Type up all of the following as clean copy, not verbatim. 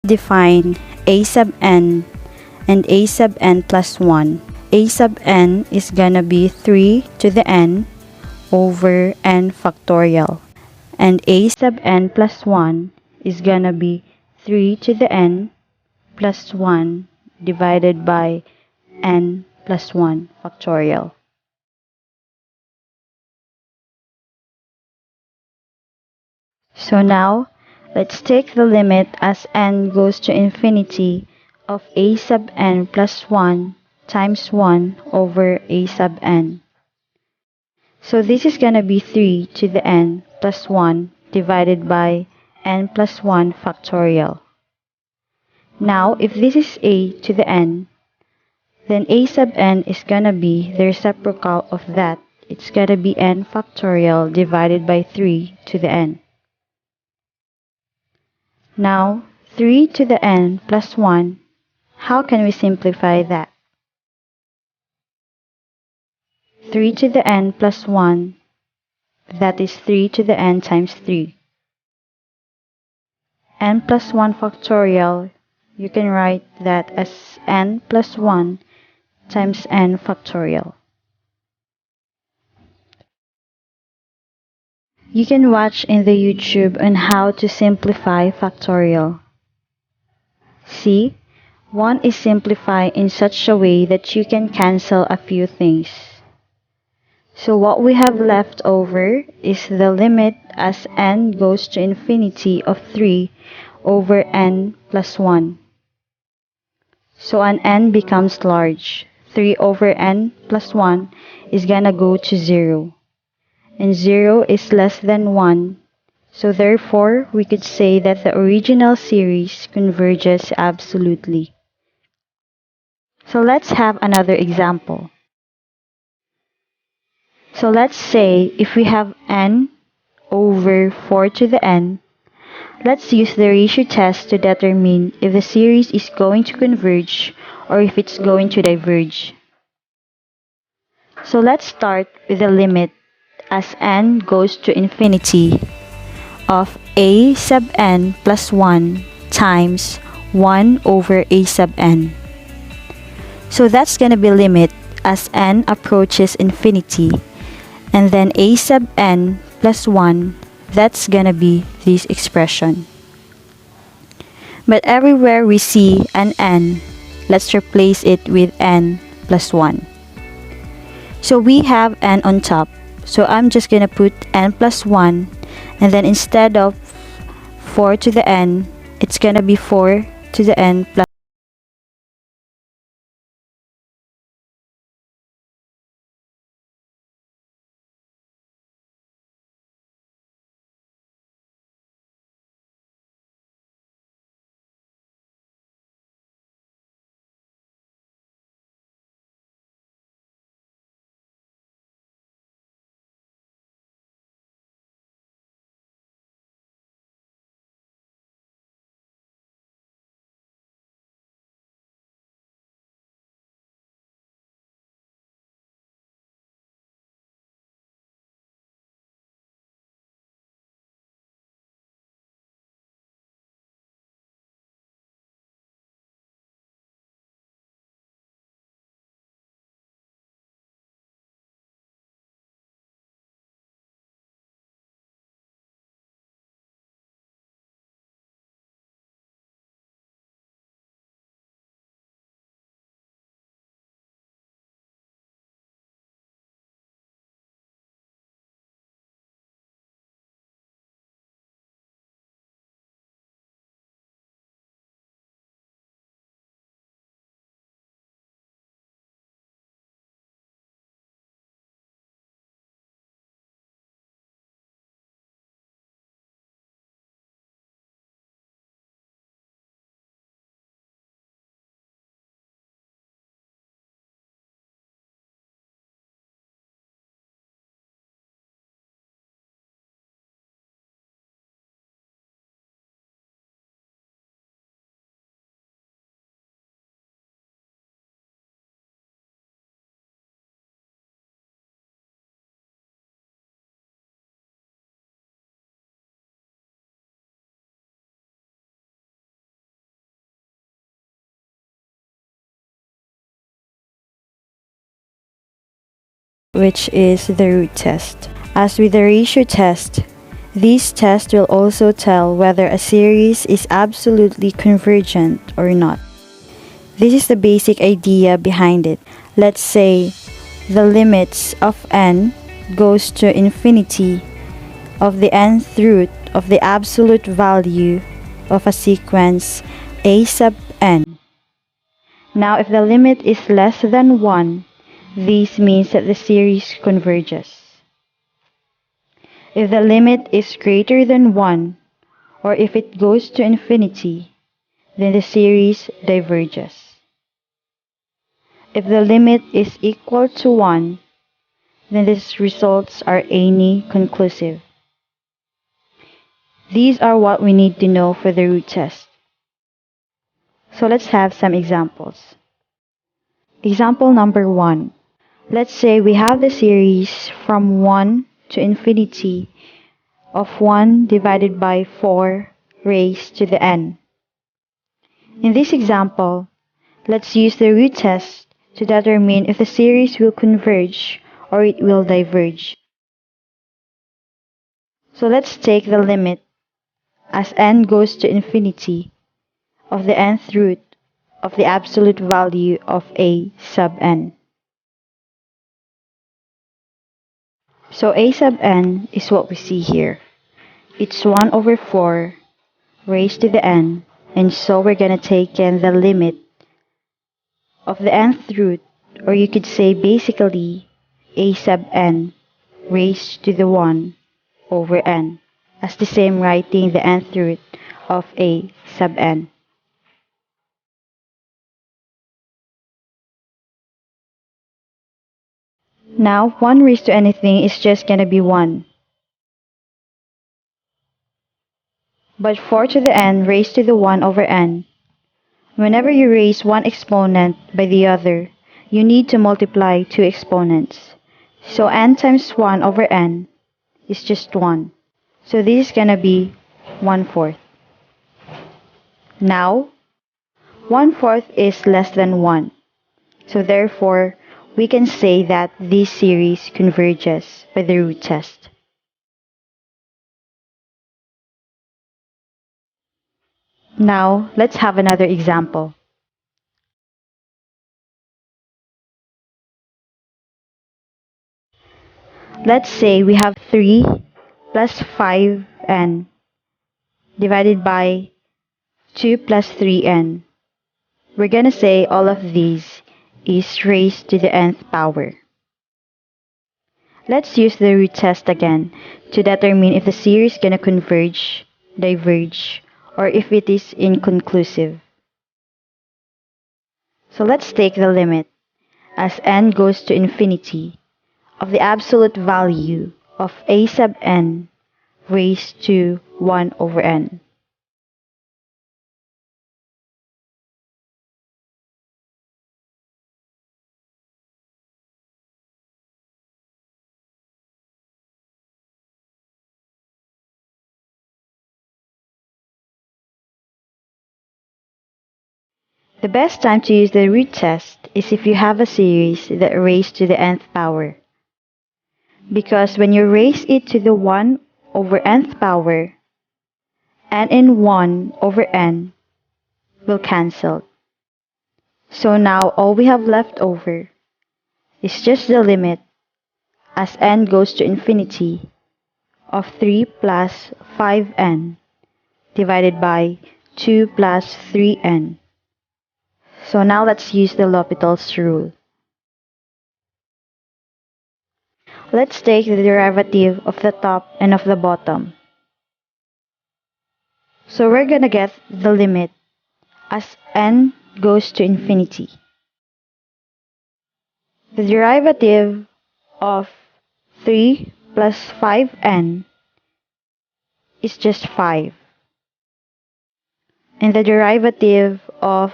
define a sub n and a sub n plus 1. A sub n is gonna be 3 to the n over n factorial. And a sub n plus 1 is gonna be 3 to the n plus 1 divided by n plus 1 factorial. So now, let's take the limit as n goes to infinity of a sub n plus 1 times 1 over a sub n. So this is gonna be 3 to the n plus 1 divided by n plus 1 factorial. Now, if this is a to the n, then a sub n is gonna be the reciprocal of that. It's gonna be n factorial divided by 3 to the n. Now, 3 to the n plus 1, how can we simplify that? 3 to the n plus 1, that is 3 to the n times 3. N plus 1 factorial, you can write that as n plus 1 times n factorial. You can watch in the YouTube on how to simplify factorial. See, 1 is simplified in such a way that you can cancel a few things. So what we have left over is the limit as n goes to infinity of 3 over n plus 1. So an n becomes large. 3 over n plus 1 is gonna go to 0. And 0 is less than 1. So therefore, we could say that the original series converges absolutely. So let's have another example. So let's say if we have n over 4 to the n, let's use the ratio test to determine if the series is going to converge or if it's going to diverge. So let's start with the limit as n goes to infinity of a sub n plus 1 times 1 over a sub n. So that's gonna be limit as n approaches infinity, and then a sub n plus 1, that's gonna be this expression. But everywhere we see an n, let's replace it with n plus 1. So we have n on top, so I'm just gonna put n plus 1, and then instead of 4 to the n, it's gonna be 4 to the n plus which is the root test. As with the ratio test, this test will also tell whether a series is absolutely convergent or not. This is the basic idea behind it. Let's say the limits of n goes to infinity of the nth root of the absolute value of a sequence a sub n. Now if the limit is less than 1, this means that the series converges. If the limit is greater than 1, or if it goes to infinity, then the series diverges. If the limit is equal to 1, then these results are any conclusive. These are what we need to know for the root test. So let's have some examples. Example number 1. Let's say we have the series from 1 to infinity of 1 divided by 4 raised to the n. In this example, let's use the root test to determine if the series will converge or it will diverge. So let's take the limit as n goes to infinity of the nth root of the absolute value of a sub n. So a sub n is what we see here. It's 1 over 4 raised to the n, and so we're going to take in the limit of the nth root, or you could say basically a sub n raised to the 1 over n, as the same writing the nth root of a sub n. Now 1 raised to anything is just going to be 1. But 4 to the n raised to the 1 over n, whenever you raise one exponent by the other, you need to multiply two exponents. So n times 1 over n is just 1. So this is going to be 1/4. Now, 1/4 is less than 1. So therefore, we can say that this series converges by the root test. Now, let's have another example. Let's say we have 3 plus 5n divided by 2 plus 3n. We're going to say all of these is raised to the nth power. Let's use the root test again to determine if the series is going to converge, diverge, or if it is inconclusive. So let's take the limit as n goes to infinity of the absolute value of a sub n raised to 1 over n. The best time to use the root test is if you have a series that raised to the nth power. Because when you raise it to the 1 over nth power, n in 1 over n will cancel. So now all we have left over is just the limit as n goes to infinity of 3 plus 5n divided by 2 plus 3n. So now let's use the L'Hopital's rule. Let's take the derivative of the top and of the bottom. So we're gonna get the limit as n goes to infinity. The derivative of 3 plus 5n is just 5. And the derivative of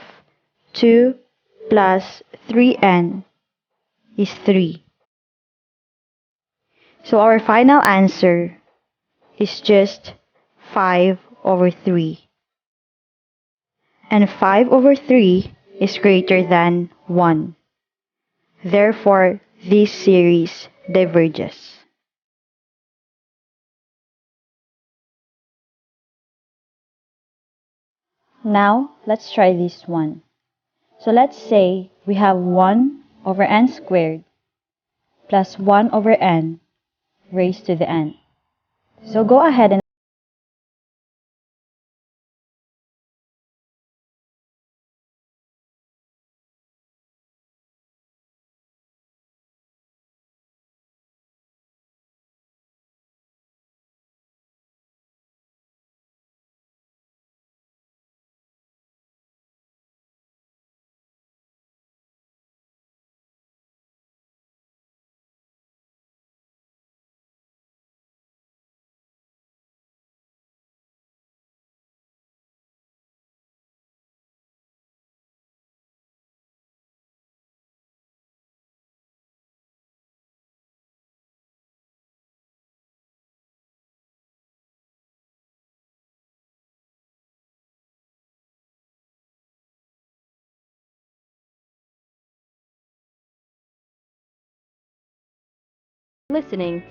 2 plus 3n is 3. So our final answer is just 5 over 3. And 5 over 3 is greater than 1. Therefore, this series diverges. Now, let's try this one. So let's say we have 1 over n squared plus 1 over n raised to the n. So go ahead and Listening